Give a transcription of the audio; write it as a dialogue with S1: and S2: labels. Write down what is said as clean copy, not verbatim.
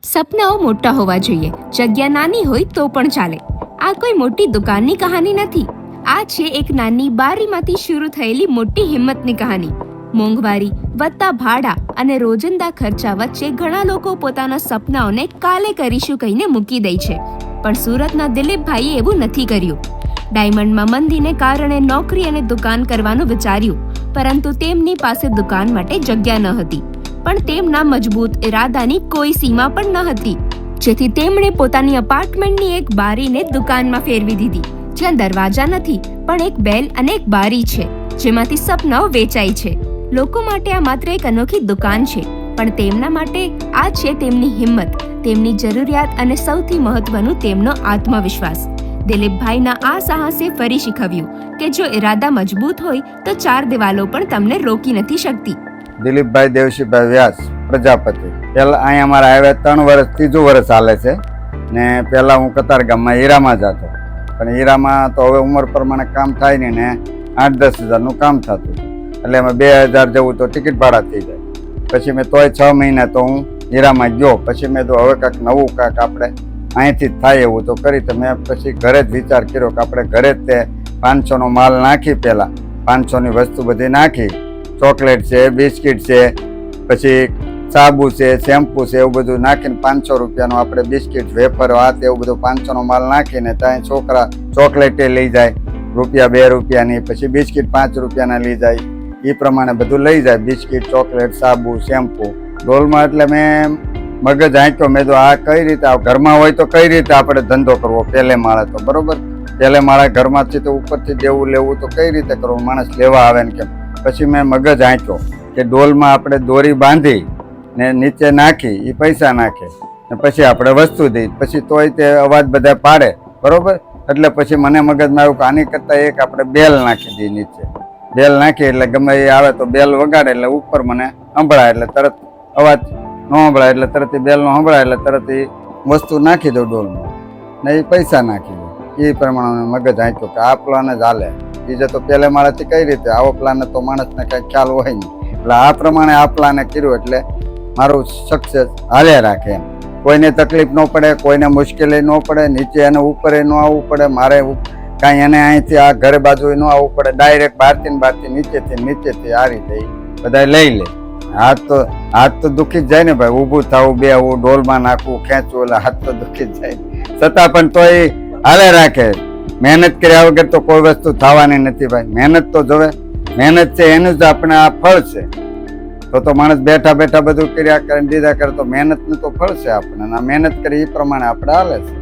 S1: સપનાઓ મોટા હોવા જોઈએ, જગ્યા નાની હોય તો પણ ચાલે. આ કોઈ મોટી દુકાનની કહાની નથી. આ છે એક નાની બારીમાંથી શરૂ થયેલી મોટી હિંમતની કહાની. મોંઘવારી, વધતા ભાડા અને રોજિંદા ખર્ચા વચ્ચે ઘણા લોકો પોતાના સપનાઓને કાલે કરીશું કહીને મૂકી દે છે. પણ સુરતના દિલીપભાઈએ એવું નથી કર્યું. ડાયમંડમાં મંદીને કારણે નોકરી અને દુકાન કરવાનું વિચાર્યું, પરંતુ તેમની પાસે દુકાન માટે જગ્યા ન હતી. પણ તેમના મજબૂત ઇરાદાની કોઈ સીમા પણ ન હતી, જેથી તેમણે પોતાની અપાર્ટમેન્ટની એક બારીને દુકાનમાં ફેરવી દીધી, જ્યાં દરવાજા નથી પણ એક બેલ અને એક બારી છે, જેમાંથી સપનાઓ વેચાય છે. લોકો માટે આ માત્ર એક અનોખી દુકાન છે, પણ તેમના માટે આ છે તેમની હિંમત, તેમની જરૂરિયાત અને સૌથી મહત્વનું તેમનો આત્મવિશ્વાસ. દિલીપભાઈના આ સાહસે ફરી શીખવ્યું કે જો ઇરાદા મજબૂત હોય તો ચાર દિવાલો પણ તમને રોકી નથી શકતી.
S2: દિલીપભાઈ દેવશીભાઈ વ્યાસ, પ્રજાપતિ. પહેલા અહીંયા અમારા આવ્યા 3 વર્ષ, ત્રીજું વર્ષ હાલે છે ને. પહેલાં હું કતારગામમાં હીરામાં જતો, પણ હીરામાં તો હવે ઉંમર પ્રમાણે કામ થાય નહીં ને 8-10 હજારનું કામ થતું, એટલે એમાં 2000 જેવું તો ટિકિટ ભાડા થઈ જાય. પછી મેં તોય 6 મહિના તો હું હીરામાં ગયો. પછી મેં તો હવે કાંઈક નવું કાંઈક આપણે અહીંથી જ થાય એવું તો કરી. તો મેં પછી ઘરે જ વિચાર કર્યો કે આપણે ઘરે જ તે 500નો માલ નાખી, પહેલાં 500ની વસ્તુ બધી નાખી, ચોકલેટ છે, બિસ્કિટ છે, પછી સાબુ છે, શેમ્પુ છે, એવું બધું નાખીને 500 રૂપિયાનો આપણે બિસ્કિટ, વેફર, હાથ એવું બધું 500નો માલ નાખીને ત્યાં છોકરા ચોકલેટે લઈ જાય રૂપિયા 2 રૂપિયાની, પછી બિસ્કિટ 5 રૂપિયાના લઈ જાય, એ પ્રમાણે બધું લઈ જાય, બિસ્કિટ, ચોકલેટ, સાબુ, શેમ્પુ ડોલમાં. એટલે મેં મગજ આંક્યો, મેં તો આ કઈ રીતે, ઘરમાં હોય તો કઈ રીતે આપણે ધંધો કરવો, પહેલે માળે તો બરોબર, પહેલે માળે ઘરમાંથી તો ઉપરથી દેવું લેવું તો કઈ રીતે કરવું, માણસ લેવા આવે ને કેમ. પછી મેં મગજ આંક્યો કે ડોલમાં આપણે દોરી બાંધી ને નીચે નાખી, એ પૈસા નાખે ને પછી આપણે વસ્તુ દઈ, પછી તોય તે અવાજ બધા પાડે બરોબર. એટલે પછી મને મગજમાં આવ્યું કે આની કરતાં એક આપણે બેલ નાખી દઈએ નીચે. બેલ નાખી એટલે ગમે એ આવે તો બેલ વગાડે એટલે ઉપર મને સંભળાય, એટલે તરત અવાજ ન સંભળાય એટલે તરત એ બેલનો સંભળાય એટલે તરત એ વસ્તુ નાખી દો ડોલમાં ને એ પૈસા નાખી દો. એ પ્રમાણે મગજ આંક્યો કે આ પ્લાન જ હાલે. બીજે તો પહેલે મારાથી કઈ રીતે, આવો પ્લાન તો માણસને કઈ ખ્યાલ હોય નહીં. એટલે આ પ્રમાણે આ પ્લાને કર્યું એટલે મારું સક્સેસ હાલ્યા રાખે એમ. કોઈને તકલીફ ન પડે, કોઈને મુશ્કેલી ન પડે, નીચે એને ઉપર ન આવવું પડે, મારે કાંઈ એને અહીંથી આ ઘરે બાજુ ન આવવું પડે, ડાયરેક્ટ બહારથી નીચેથી આ રીતે બધા લઈ લે. હાથ તો દુખી જ જાય ને ભાઈ, ઊભું થવું, બેવું, ડોલમાં નાખવું, ખેંચવું, એટલે હાથ તો દુખી જ જાય. છતાં પણ તોય હાલે રાખે. મહેનત કર્યા વગર તો કોઈ વસ્તુ થવાની નથી ભાઈ. મહેનત તો જોવે, મહેનત છે એનું જ આપણે આ ફળ છે. તો માણસ બેઠા બેઠા બધું કર્યા કરે, દીધા કરે તો મહેનતનું તો ફળ છે આપણે. આ મહેનત કરી એ પ્રમાણે આપણે હાલે છે.